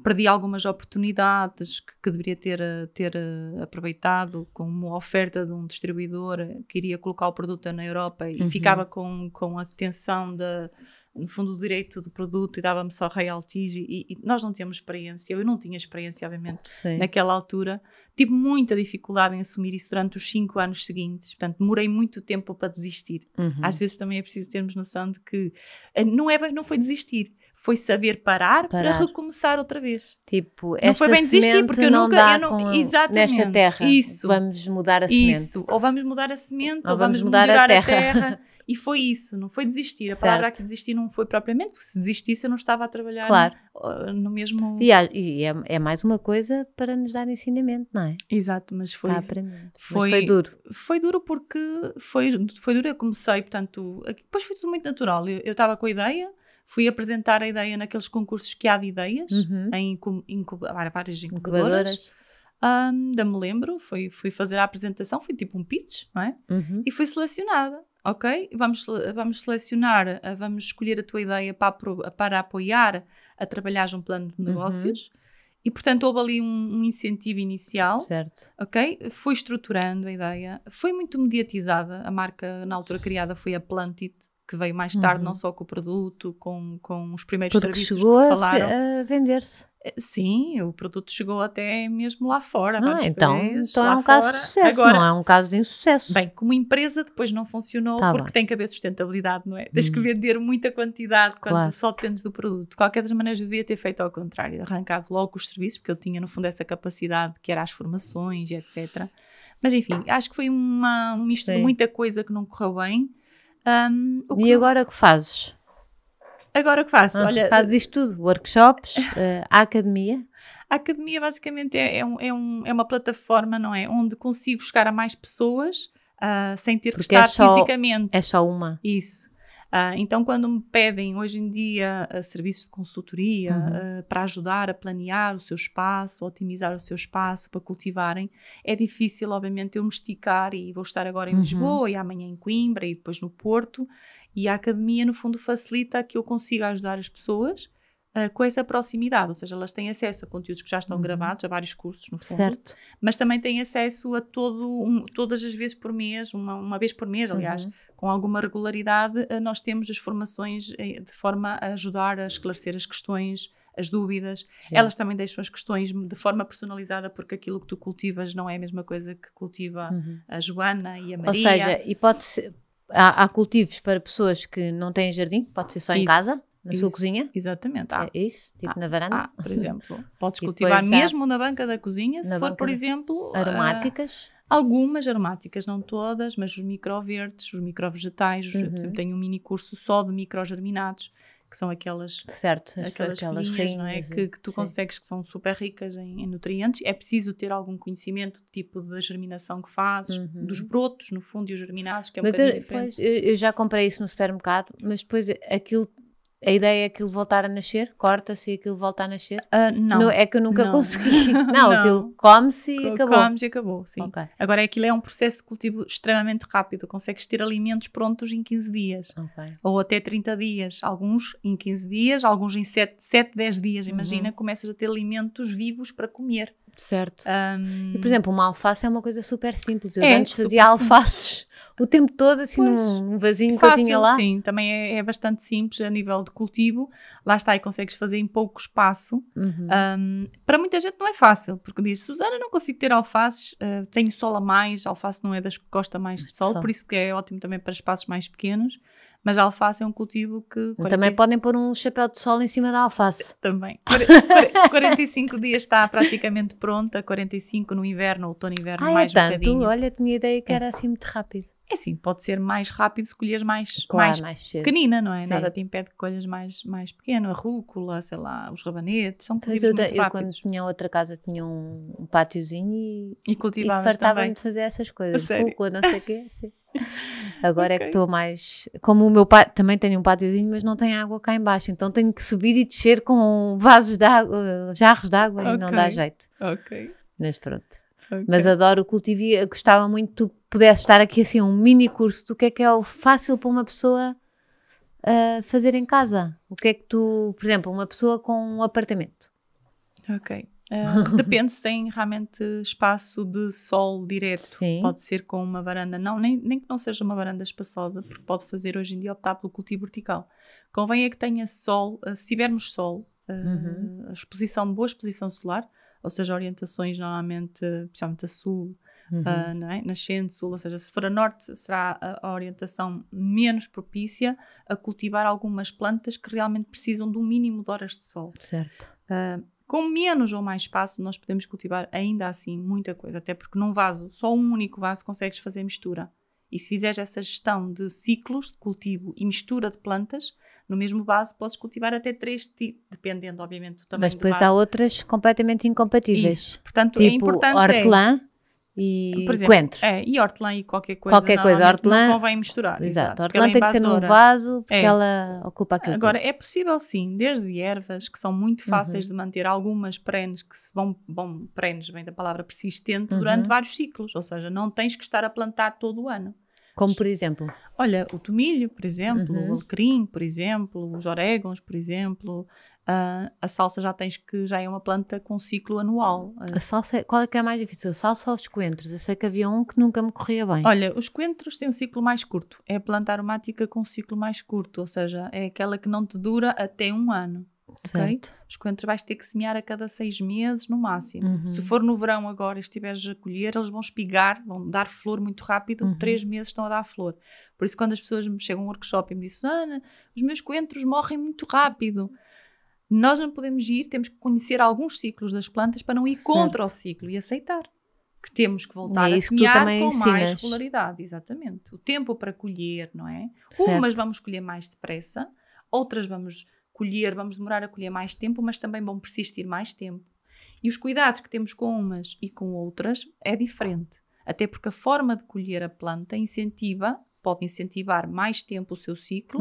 Perdi algumas oportunidades que deveria ter aproveitado, como a oferta de um distribuidor que iria colocar o produto na Europa e ficava com a detenção no fundo, o direito do produto e dava-me só royalties e nós não tínhamos experiência, eu não tinha experiência, obviamente, naquela altura. Tive muita dificuldade em assumir isso durante os 5 anos seguintes, portanto, demorei muito tempo para desistir. Às vezes também é preciso termos noção de que não foi desistir, foi saber parar para recomeçar outra vez. Tipo, não foi bem desistir, porque eu nunca... nesta terra, vamos mudar a semente. Ou vamos mudar a semente, ou vamos melhorar a terra. E foi isso, não foi desistir. A palavra que desistir não foi propriamente, porque se desistisse eu não estava a trabalhar no mesmo... E é mais uma coisa para nos dar ensinamento, não é? Exato, mas foi... Foi duro. Foi duro porque foi duro, eu comecei, portanto... Depois foi tudo muito natural. Eu estava com a ideia, fui apresentar a ideia naqueles concursos que há de ideias, em várias incubadoras. Ainda me lembro, fui fazer a apresentação, foi tipo um pitch, não é? E fui selecionada. Ok, vamos selecionar, vamos escolher a tua ideia para apoiar a trabalhar um plano de negócios. E, portanto, houve ali um incentivo inicial. Certo. Ok? Fui estruturando a ideia. Foi muito mediatizada. A marca, na altura criada, foi a Plantit, que veio mais tarde, não só com o produto, com os primeiros Porque serviços chegou que se falaram. a vender-se. Sim, o produto chegou até mesmo lá fora. Então lá é um caso fora. de sucesso, Agora, não é um caso de insucesso. bem, como empresa depois não funcionou porque tem que haver sustentabilidade, não é? Tens que vender muita quantidade quando só dependes do produto. De qualquer das maneiras, devia ter feito ao contrário, arrancado logo os serviços, porque eu tinha no fundo essa capacidade que era as formações, etc. Mas enfim, acho que foi um misto de muita coisa que não correu bem. E agora o que fazes? Agora o que faço? Olha, fazes isto tudo, workshops, a academia? A academia basicamente é uma plataforma, não é? Onde consigo chegar a mais pessoas sem ter que estar fisicamente. É só uma. Isso. Então, quando me pedem hoje em dia serviços de consultoria para ajudar a planear o seu espaço, otimizar o seu espaço, para cultivarem, é difícil, obviamente, eu me esticar e vou estar agora em Lisboa e amanhã em Coimbra e depois no Porto. E a academia, no fundo, facilita que eu consiga ajudar as pessoas com essa proximidade, ou seja, elas têm acesso a conteúdos que já estão gravados, a vários cursos, no fundo, certo. Mas também têm acesso a todas as vezes por mês, uma vez por mês, aliás, com alguma regularidade, nós temos as formações de forma a ajudar a esclarecer as questões, as dúvidas. Sim. Elas também deixam as questões de forma personalizada, porque aquilo que tu cultivas não é a mesma coisa que cultiva a Joana e a Maria. Ou seja, e pode ser, há cultivos para pessoas que não têm jardim, pode ser só em casa. Na sua cozinha? Exatamente. É isso? Tipo na varanda? Por exemplo. Podes cultivar mesmo na banca da cozinha, se for, por exemplo... Aromáticas? Algumas aromáticas, não todas, mas os microverdes, os microvegetais. Por exemplo, tenho um mini curso só de microgerminados, que são aquelas folhinhas, não é? Que tu consegues, que são super ricas em nutrientes. É preciso ter algum conhecimento do tipo de germinação que fazes, dos brotos, no fundo, e os germinados, que é um bocadinho diferente. Eu já comprei isso no supermercado, mas depois aquilo... A ideia é aquilo voltar a nascer? Corta-se e aquilo volta a nascer? Não. É que eu nunca consegui. Não, aquilo come-se e acabou. Comes e acabou, sim. Okay. Agora, aquilo é um processo de cultivo extremamente rápido. Consegues ter alimentos prontos em 15 dias. Okay. Ou até 30 dias. Alguns em 15 dias, alguns em 7, 10 dias. Imagina, começas a ter alimentos vivos para comer. Certo. E, por exemplo, uma alface é uma coisa super simples. Eu antes fazia alfaces o tempo todo, assim, num vasinho que eu tinha lá. Sim, também é bastante simples a nível de cultivo. Lá está, e consegues fazer em pouco espaço. Para muita gente não é fácil, porque diz, Susana, não consigo ter alfaces, tenho sol a mais, a alface não é das que gosta mais de sol, por isso que é ótimo também para espaços mais pequenos. Mas a alface é um cultivo que... Também podem pôr um chapéu de sol em cima da alface. Também. 45 dias está praticamente pronta, 45 no inverno, outono e inverno, mais um bocadinho. Olha, tinha ideia que era assim muito rápido. É sim, pode ser mais rápido se colheres mais pequenina, não é? Sim. Nada te impede que colhas mais pequeno, a rúcula, sei lá, os rabanetes, são cultivos muito rápidos. Eu quando tinha outra casa tinha um pátiozinho e cultivavas fartava-me de fazer essas coisas, rúcula, não sei o quê. Sim. Agora é que estou mais... Como o meu pai também tem um pátiozinho, mas não tem água cá em baixo, então tenho que subir e descer com vasos de água, jarros de água e não dá jeito. Mas pronto. Mas adoro o cultivo e gostava muito que tu pudesses estar aqui assim um mini curso do que é o fácil para uma pessoa fazer em casa. O que é que tu... Por exemplo, uma pessoa com um apartamento. Depende se tem realmente espaço de sol direto. Sim. Pode ser com uma varanda, nem que não seja uma varanda espaçosa, porque pode fazer hoje em dia optar pelo cultivo vertical. Convém é que tenha sol, se tivermos sol, boa exposição solar, ou seja, orientações normalmente, especialmente a sul, não é? Nascente, sul, ou seja, se for a norte será a orientação menos propícia a cultivar algumas plantas que realmente precisam de um mínimo de horas de sol. Certo. Com menos ou mais espaço nós podemos cultivar ainda assim muita coisa, até porque num vaso, só um único vaso consegues fazer mistura. E se fizeres essa gestão de ciclos de cultivo e mistura de plantas, no mesmo vaso podes cultivar até 3 tipos, dependendo obviamente do tamanho do vaso. Mas depois há outras completamente incompatíveis. Isso. Portanto, tipo é importante hortelã e por exemplo, coentros. E hortelã e qualquer coisa hortelã, não convém misturar. Exato. A hortelã tem que ser num vaso porque ela ocupa aquilo. Agora, tudo. É possível sim, desde ervas que são muito fáceis de manter, algumas perenes que se perenes, vem da palavra persistente, durante vários ciclos, ou seja, não tens que estar a plantar todo o ano. Como por exemplo? Olha, o tomilho, por exemplo, o alecrim, por exemplo, os orégãos, por exemplo. A salsa já é uma planta com ciclo anual. A salsa, qual é que é mais difícil? A salsa ou os coentros? Eu sei que havia um que nunca me corria bem. Olha, os coentros têm um ciclo mais curto. É a planta aromática com um ciclo mais curto, ou seja, é aquela que não te dura até 1 ano. Okay? Os coentros vais ter que semear a cada 6 meses no máximo. Se for no verão agora e estiveres a colher, eles vão espigar, vão dar flor muito rápido, 3 meses estão a dar flor. Por isso quando as pessoas me chegam a um workshop e me dizem: Ana, os meus coentros morrem muito rápido. Nós não podemos ir, temos que conhecer alguns ciclos das plantas para não ir contra o ciclo e aceitar que temos que voltar a semear com mais regularidade. Exatamente. O tempo para colher, não é? Umas vamos colher mais depressa, outras vamos demorar a colher mais tempo, mas também vão persistir mais tempo. E os cuidados que temos com umas e com outras é diferente. Até porque a forma de colher a planta pode incentivar mais tempo o seu ciclo,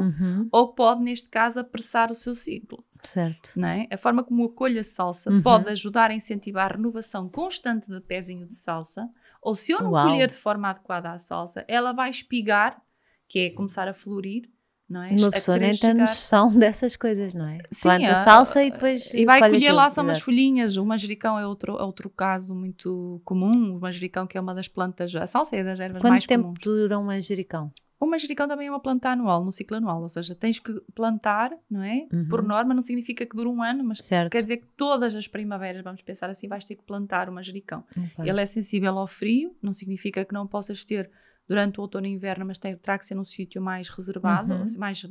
ou pode, neste caso, apressar o seu ciclo. Certo. Não é? A forma como eu colho a salsa pode ajudar a incentivar a renovação constante de pezinho de salsa, ou se eu não colher de forma adequada a salsa, ela vai espigar, que é começar a florir. Não é? Uma pessoa nem tem noção dessas coisas, não é? Sim, planta salsa e depois e vai colher lá só umas folhinhas. O manjericão é outro caso muito comum. O manjericão, que é uma das plantas, a salsa é das ervas mais comuns. Quanto tempo dura um manjericão? O manjericão também é uma planta anual, no ciclo anual, ou seja, tens que plantar, não é? Por norma, não significa que dure 1 ano, mas quer dizer que todas as primaveras, vamos pensar assim, vais ter que plantar o manjericão. Ele é sensível ao frio, não significa que não possas ter durante o outono e inverno, mas terá que ser num sítio mais reservado, mais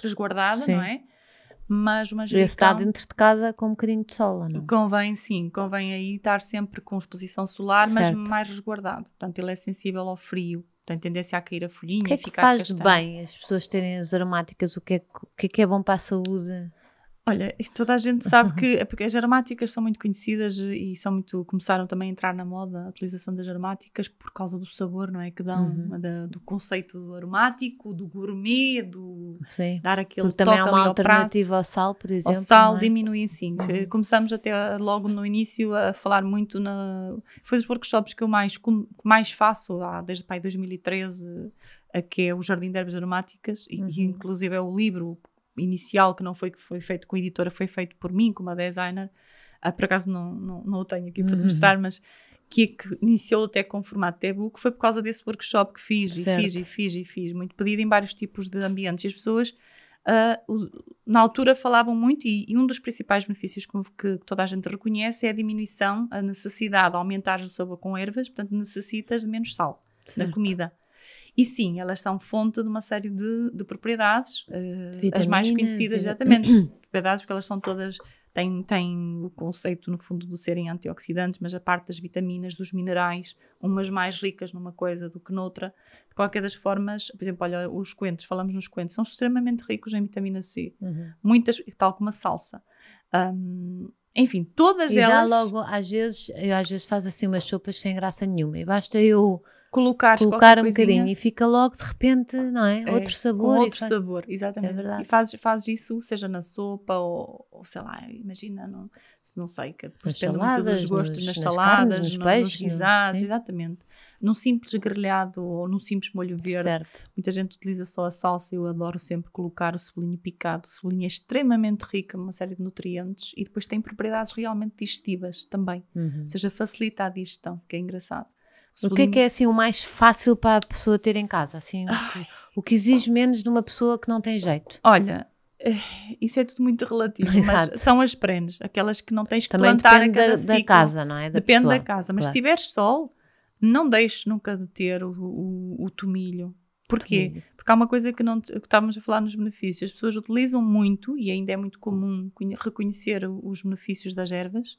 resguardado, não é? Mas o manjericão... Esse está dentro de casa com um bocadinho de sol, não? Convém aí estar sempre com exposição solar, mas mais resguardado. Portanto, ele é sensível ao frio, tem tendência a cair a folhinha e ficar castanho. O que é que faz bem as pessoas terem as aromáticas? O que é bom para a saúde? Olha, toda a gente sabe que porque as aromáticas são muito conhecidas e começaram também a entrar na moda a utilização das aromáticas por causa do sabor, não é? Que dão do conceito do aromático, do gourmet, dar aquele porque toque também há uma alternativa ao sal, por exemplo. Ao sal diminui, sim. Começamos até logo no início a falar muito foi dos workshops que eu mais faço desde 2013, que é o Jardim de Ervas Aromáticas e inclusive é o livro inicial, que foi feito com a editora, foi feito por mim, como a designer. Por acaso não o tenho aqui para mostrar, mas que iniciou até com formato de e-book, foi por causa desse workshop que fiz, e fiz, muito pedido em vários tipos de ambientes. E as pessoas, na altura, falavam muito, e um dos principais benefícios que toda a gente reconhece é a diminuição, a necessidade de aumentar o sabor com ervas, portanto necessitas de menos sal na comida. E sim, elas são fonte de uma série de propriedades, as mais conhecidas, exatamente, propriedades, porque elas são todas, têm o conceito no fundo de serem antioxidantes, mas a parte das vitaminas, dos minerais, umas mais ricas numa coisa do que noutra. De qualquer das formas, por exemplo, olha, os coentros, falamos nos coentros, são extremamente ricos em vitamina C, muitas, tal como a salsa. Enfim, todas elas... Dá logo, às vezes faço assim umas sopas sem graça nenhuma, e basta eu... colocar um bocadinho e fica logo de repente, não é? Outro sabor. Com outro sabor, exatamente. É verdade. E fazes isso, seja na sopa ou sei lá, imagina, não sei, que depende muito dos gostos, nas saladas, nos peixes, nos guisados, exatamente. Num simples grelhado ou num simples molho verde. Certo. Muita gente utiliza só a salsa, eu adoro sempre colocar o cebolinho picado. O cebolinho é extremamente rico em uma série de nutrientes e depois tem propriedades realmente digestivas também. Ou seja, facilita a digestão, que é engraçado. O que é assim o mais fácil para a pessoa ter em casa? Assim, o que exige menos de uma pessoa que não tem jeito? Olha, isso é tudo muito relativo, mas são as perenes, aquelas que não tens que plantar a cada ciclo. Da casa, não é? Depende da casa, mas se tiveres sol, não deixes nunca de ter o tomilho. Porquê? Porque há uma coisa que estávamos a falar nos benefícios. As pessoas utilizam muito, e ainda é muito comum reconhecer os benefícios das ervas,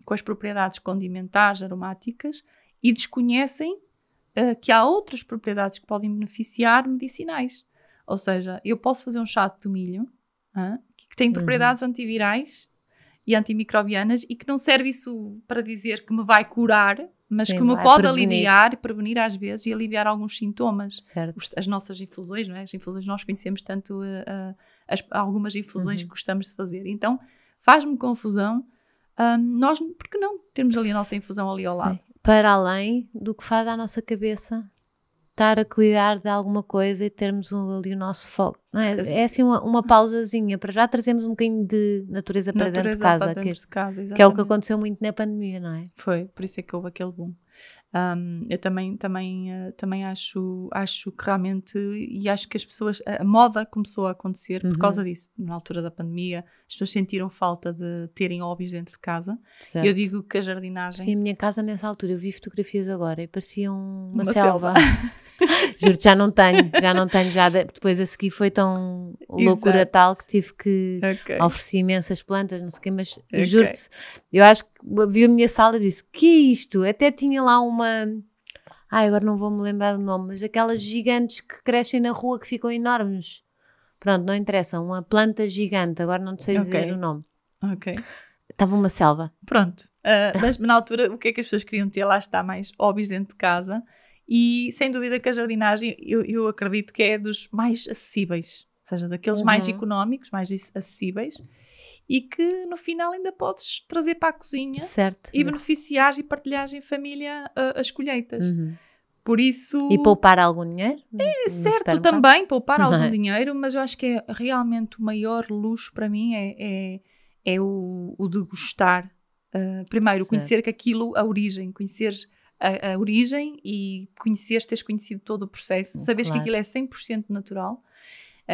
com as propriedades condimentares, aromáticas, e desconhecem que há outras propriedades que podem beneficiar medicinais. Ou seja, eu posso fazer um chá de tomilho que tem propriedades antivirais e antimicrobianas e que não serve isso para dizer que me vai curar, mas que me pode aliviar e prevenir às vezes e aliviar alguns sintomas. As nossas infusões, não é? As infusões nós conhecemos tanto algumas infusões que gostamos de fazer. Então faz-me confusão nós, porque não termos ali a nossa infusão ali ao lado? Para além do que faz à nossa cabeça. estar a cuidar de alguma coisa e termos ali o nosso foco. Não é? É assim uma pausazinha, para já trazemos um bocadinho de natureza para dentro de casa, que é o que aconteceu muito na pandemia, não é? Foi, por isso é que houve aquele boom. Eu também acho que realmente, e acho que as pessoas, a moda começou a acontecer por causa disso. Na altura da pandemia, as pessoas sentiram falta de terem hobbies dentro de casa. Certo. Eu digo que a jardinagem... Sim, a minha casa nessa altura, eu vi fotografias agora e parecia uma selva. Juro-te, já não tenho, depois a seguir foi tão loucura tal que tive que oferecer imensas plantas, não sei o quê, mas juro-te, eu acho que vi a minha sala e disse, que é isto? Até tinha lá agora não vou me lembrar do nome, mas aquelas gigantes que crescem na rua que ficam enormes. Pronto, não interessa, uma planta gigante, agora não te sei dizer o nome. Estava uma selva. Pronto, mas na altura o que é que as pessoas queriam ter? Lá está, mais hobbies dentro de casa. E sem dúvida que a jardinagem eu acredito que é dos mais acessíveis, ou seja, daqueles mais económicos, mais acessíveis, e que no final ainda podes trazer para a cozinha e beneficiar e partilhar em família as colheitas. Por isso... E poupar algum dinheiro? É certo, também poupar algum dinheiro, mas eu acho que é realmente o maior luxo para mim é o de gostar. Primeiro, conhecer que aquilo, a origem, conhecer a origem e teres conhecido todo o processo, saberes que aquilo é 100% natural,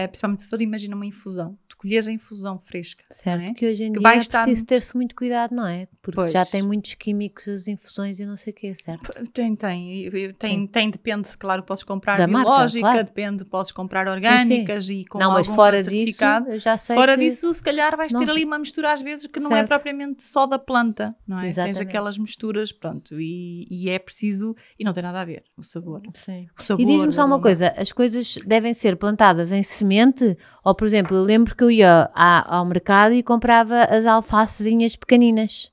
principalmente se for, imagina uma infusão, tu colheres a infusão fresca. Certo, não é? que hoje em dia é preciso ter-se muito cuidado, não é? Porque já tem muitos químicos as infusões e não sei o que, certo? Tem, depende, claro, podes comprar da biológica, marca, claro. Depende, podes comprar orgânicas e com algum certificado. Disso, eu já sei fora disso, se calhar vais ter ali uma mistura às vezes que não é propriamente só da planta, não é? Exatamente. Tens aquelas misturas, pronto, e é preciso, e não tem nada a ver, o sabor. Sim. O sabor, e diz-me só uma coisa, as coisas devem ser plantadas em semente, ou por exemplo, eu lembro que eu ia ao mercado e comprava as alfacezinhas pequeninas,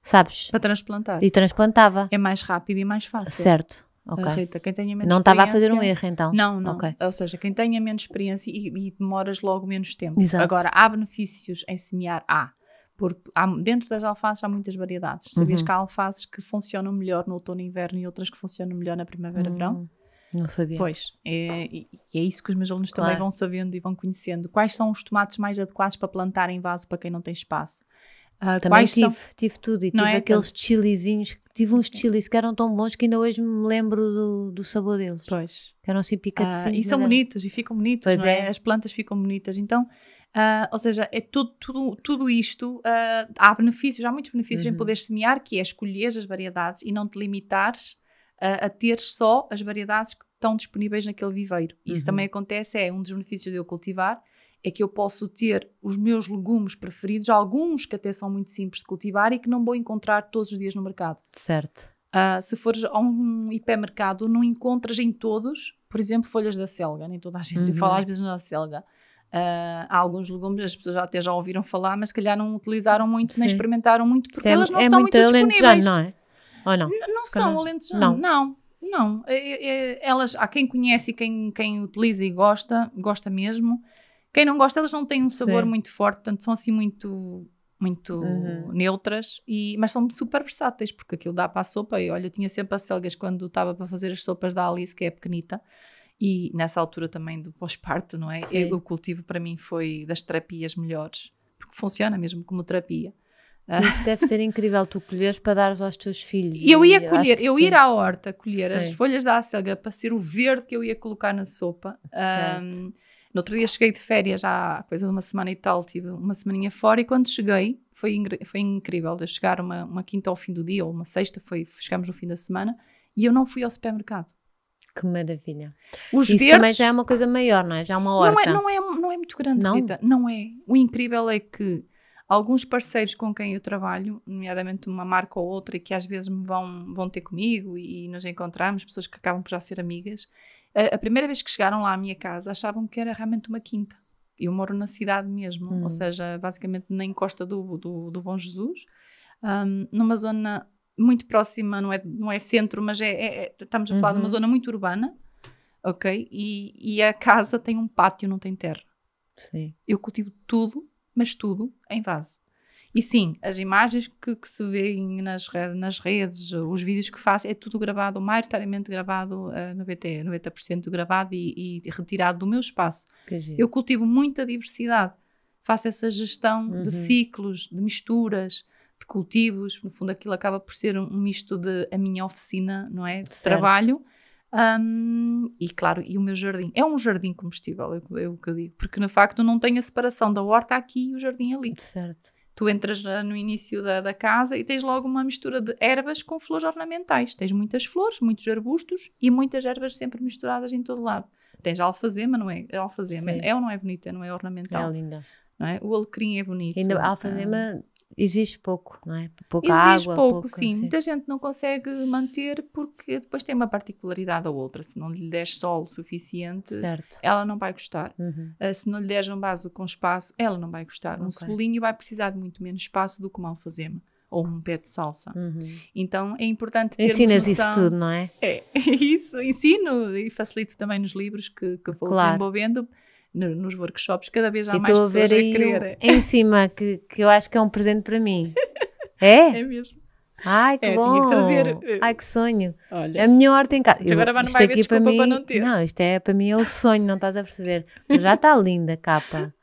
sabes? Para transplantar. E transplantava. É mais rápido e mais fácil. Certo. Okay. Rita, quem tenha menos não estava a fazer um erro então? Não. Ou seja, quem tenha menos experiência e demoras logo menos tempo. Exato. Agora, há benefícios em semear? Porque dentro das alfaces há muitas variedades. Sabias que há alfaces que funcionam melhor no outono e inverno e outras que funcionam melhor na primavera e verão? Não sabia. Pois, é isso que os meus alunos também vão sabendo e vão conhecendo. Quais são os tomates mais adequados para plantar em vaso para quem não tem espaço? Também tive tudo e tive aqueles chilizinhos, tive uns chilis que eram tão bons que ainda hoje me lembro do sabor deles. Pois. Que eram assim picadezinhos. E são bonitos e ficam bonitos, pois não é? As plantas ficam bonitas. Então, ou seja, é tudo isto, há muitos benefícios em poder semear, que é escolher as variedades e não te limitares a ter só as variedades que estão disponíveis naquele viveiro. Isso também acontece, um dos benefícios de eu cultivar, é que eu posso ter os meus legumes preferidos, alguns que até são muito simples de cultivar e que não vou encontrar todos os dias no mercado. Certo. Se fores a um hipermercado, não encontras em todos, por exemplo, folhas da selga, nem toda a gente fala às vezes da selga. Há alguns legumes, as pessoas até já ouviram falar, mas se calhar não utilizaram muito, nem experimentaram muito, porque elas não estão muito disponíveis. Não é? Ou não? Não são alentejano, não. Elas, há quem conhece e quem utiliza e gosta mesmo. Quem não gosta, elas não têm um sabor muito forte, portanto são assim muito neutras, mas são super versáteis, porque aquilo dá para a sopa. E olha, eu tinha sempre acelgas quando estava para fazer as sopas da Alice, que é pequenita, e nessa altura também do pós-parto, não é? O cultivo para mim foi das terapias melhores, porque funciona mesmo como terapia. Isso deve ser incrível, tu colheres para dares aos teus filhos. Eu ir à horta colher as folhas da acelga para ser o verde que eu ia colocar na sopa. No outro dia cheguei de férias, há coisa de uma semana e tal, tive uma semaninha fora, e quando cheguei, foi incrível, de chegar uma quinta ao fim do dia, ou uma sexta, chegámos no fim da semana, e eu não fui ao supermercado. Que maravilha. Os Isso verdes, também já é uma coisa maior, não é? Já é uma horta. Não é muito grande, Rita. Não é. O incrível é que alguns parceiros com quem eu trabalho, nomeadamente uma marca ou outra, e que às vezes me vão ter comigo e nos encontramos, pessoas que acabam por já ser amigas, a primeira vez que chegaram lá à minha casa achavam que era realmente uma quinta. Eu moro na cidade mesmo, ou seja, basicamente na encosta do Bom Jesus, numa zona muito próxima, não é centro, mas estamos a falar de uma zona muito urbana, ok? E a casa tem um pátio, não tem terra. Sim. Eu cultivo tudo, mas tudo em vaso. E sim, as imagens que se vêem nas redes, os vídeos que faço, é tudo gravado, maioritariamente gravado, 90% gravado e retirado do meu espaço. Eu cultivo muita diversidade, faço essa gestão de ciclos, de misturas, de cultivos. No fundo, aquilo acaba por ser um misto de a minha oficina, não é? De trabalho. E claro, e o meu jardim. É um jardim comestível, é o que eu digo. Porque, de facto, não tem a separação da horta aqui e o jardim ali. Certo. Tu entras no início da casa e tens logo uma mistura de ervas com flores ornamentais. Tens muitas flores, muitos arbustos e muitas ervas sempre misturadas em todo lado. Tens a alfazema, não é? A alfazema é ou não é bonita, não é ornamental? É linda. Não é? O alecrim é bonito. E a alfazema exige pouco, não é? Pouca exige água. pouco, sim. Assim. Muita gente não consegue manter porque depois tem uma particularidade ou outra. Se não lhe deres sol suficiente, certo. Ela não vai gostar. Se não lhe deres um vaso com espaço, ela não vai gostar. Um cebolinho vai precisar de muito menos espaço do que uma alfazema ou um pé de salsa. Então é importante termos Ensinas noção... isso tudo, não é? É, isso. Ensino e facilito também nos livros que vou desenvolvendo. Nos workshops, cada vez há mais pessoas a querer. Em cima, que eu acho que é um presente para mim. É? É mesmo. Ai, que bom. Tinha que trazer. Ai, que sonho. Olha, a minha horta em casa. Agora não vai haver desculpa para não teres. Não, isto é para mim é o sonho, não estás a perceber. Mas já está linda a capa.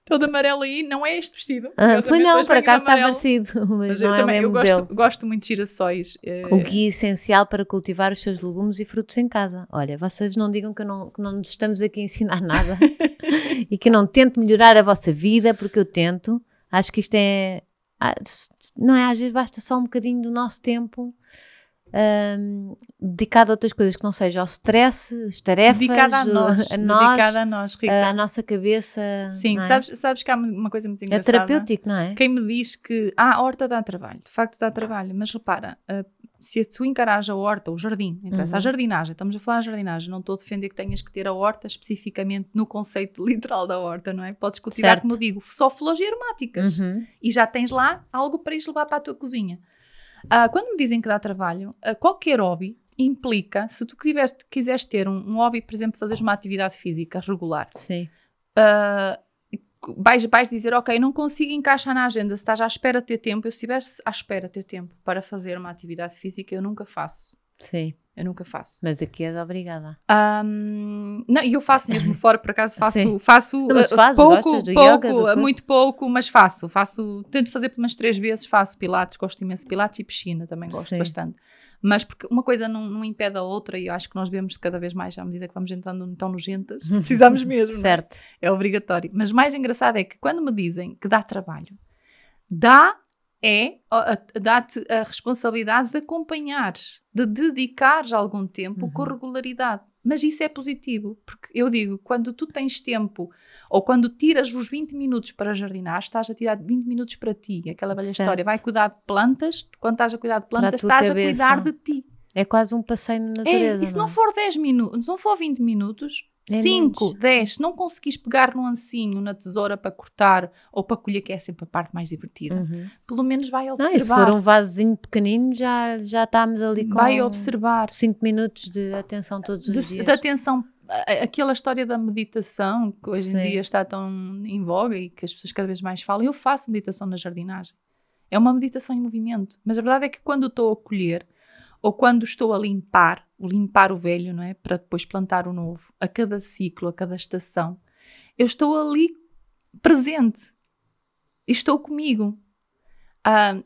Todo amarelo aí, não é este vestido. Foi não, por acaso está parecido. Mas não eu é o mesmo modelo. Gosto muito de girassóis. O guia essencial para cultivar os seus legumes e frutos em casa. Olha, vocês não digam que não nos estamos aqui a ensinar nada e que eu não tento melhorar a vossa vida, porque eu tento. Acho que isto é... Não é? Às vezes basta só um bocadinho do nosso tempo dedicado a outras coisas que não seja ao stress, as tarefas, dedicada a nós, Rita. A nossa cabeça. Sim, sabes que há uma coisa muito engraçada. É terapêutico, não é? Quem me diz que a horta dá trabalho, de facto dá trabalho, mas repara, se tu encarares a horta, o jardim, interessa a jardinagem, estamos a falar de jardinagem, não estou a defender que tenhas que ter a horta especificamente no conceito literal da horta, não é? Podes cultivar, como eu digo, só flores e aromáticas e já tens lá algo para ir levar para a tua cozinha. Quando me dizem que dá trabalho, qualquer hobby implica, se tu quiseres ter um hobby, por exemplo, fazeres uma atividade física regular, sim. Vais dizer, ok, não consigo encaixar na agenda, se estás à espera de ter tempo. Eu se estivesse à espera de ter tempo para fazer uma atividade física, eu nunca faço. Sim. Eu nunca faço. Mas aqui és obrigada. Não, e eu faço mesmo fora, por acaso faço pouco, muito pouco, mas faço. Tento fazer por umas 3 vezes, faço pilates, gosto imenso de pilates e piscina, também gosto bastante. Mas porque uma coisa não impede a outra e eu acho que nós devemos cada vez mais, à medida que vamos entrando tão nojentas, precisamos mesmo, certo. É obrigatório. Mas mais engraçado é que quando me dizem que dá trabalho, dá-te a responsabilidade de acompanhares, de dedicares algum tempo com regularidade. Mas isso é positivo, porque eu digo, quando tu tens tempo, ou quando tiras os 20 minutos para jardinar, estás a tirar 20 minutos para ti. Aquela velha história, vai cuidar de plantas, quando estás a cuidar de plantas, estás a cuidar de ti. É quase um passeio na natureza. E se não for 10 minutos, se não for 20 minutos... 5, 10, se não conseguis pegar no ancinho, na tesoura para cortar ou para colher, que é sempre a parte mais divertida, pelo menos vai observar. Se for um vasozinho pequenino, já estamos ali com... Vai observar. 5 minutos de atenção todos os dias. De atenção, aquela história da meditação, que hoje em dia está tão em voga e que as pessoas cada vez mais falam. Eu faço meditação na jardinagem. É uma meditação em movimento. Mas a verdade é que quando estou a colher, ou quando estou a limpar o velho, não é? Para depois plantar o novo, a cada ciclo, a cada estação, eu estou ali presente. Estou comigo.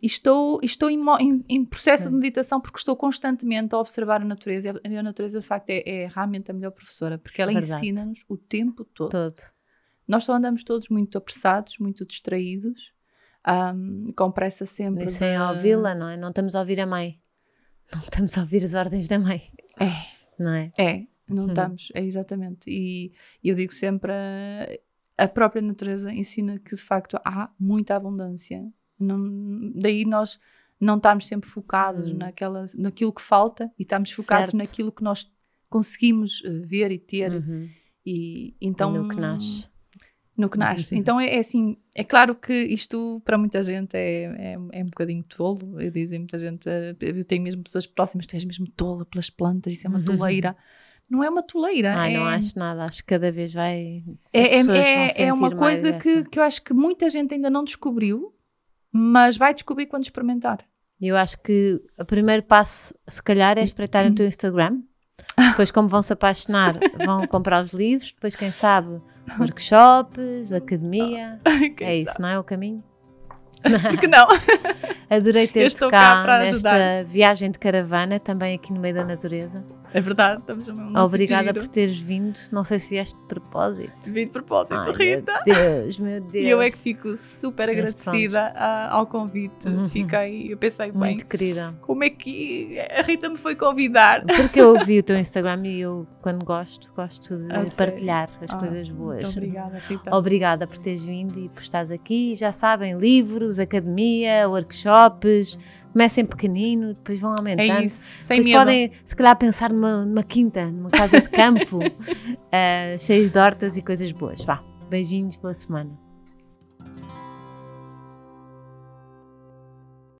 Estou em processo de meditação porque estou constantemente a observar a natureza. E a natureza, de facto, é realmente a melhor professora, porque ela ensina-nos o tempo todo. Nós só andamos todos muito apressados, muito distraídos, com pressa sempre. E sem ouvi-la, não é? Não estamos a ouvir a mãe. Não estamos a ouvir as ordens da mãe. Não é? Não estamos, exatamente. E eu digo sempre, a própria natureza ensina que de facto há muita abundância. Daí nós não estamos sempre focados naquilo que falta e estamos focados naquilo que nós conseguimos ver e ter. E então, no que nasce. No que nasce. Então é assim, é claro que isto para muita gente é um bocadinho tolo. Eu dizem muita gente, eu tenho mesmo pessoas próximas, tu és mesmo tola pelas plantas, isso é uma toleira. Não é uma toleira. Não acho nada, acho que cada vez vai... É uma coisa que eu acho que muita gente ainda não descobriu mas vai descobrir quando experimentar. Eu acho que o primeiro passo, se calhar, é espreitar no teu Instagram. Depois, como vão se apaixonar, vão comprar os livros. Depois, quem sabe, workshops, academia. É isso, não é o caminho? Porque não? Adorei ter-te cá cá para nesta ajudar. Viagem de caravana, também aqui no meio da natureza. É verdade, estamos mesmo Obrigada por teres vindo. Não sei se vieste de propósito. Vim de propósito, Ai, Rita. Meu Deus. E eu é que fico super agradecida ao convite. Eu pensei, bem, muito querida. Como é que a Rita me foi convidar? Porque eu ouvi o teu Instagram e eu, quando gosto de partilhar as coisas boas. Muito obrigada, Rita. Obrigada por teres vindo e por estares aqui. Já sabem, livros, academia, workshops. Comecem pequenino, depois vão aumentando. É isso, sem depois medo. Podem, se calhar, pensar numa quinta, numa casa de campo, cheios de hortas e coisas boas. Vá, beijinhos, boa semana.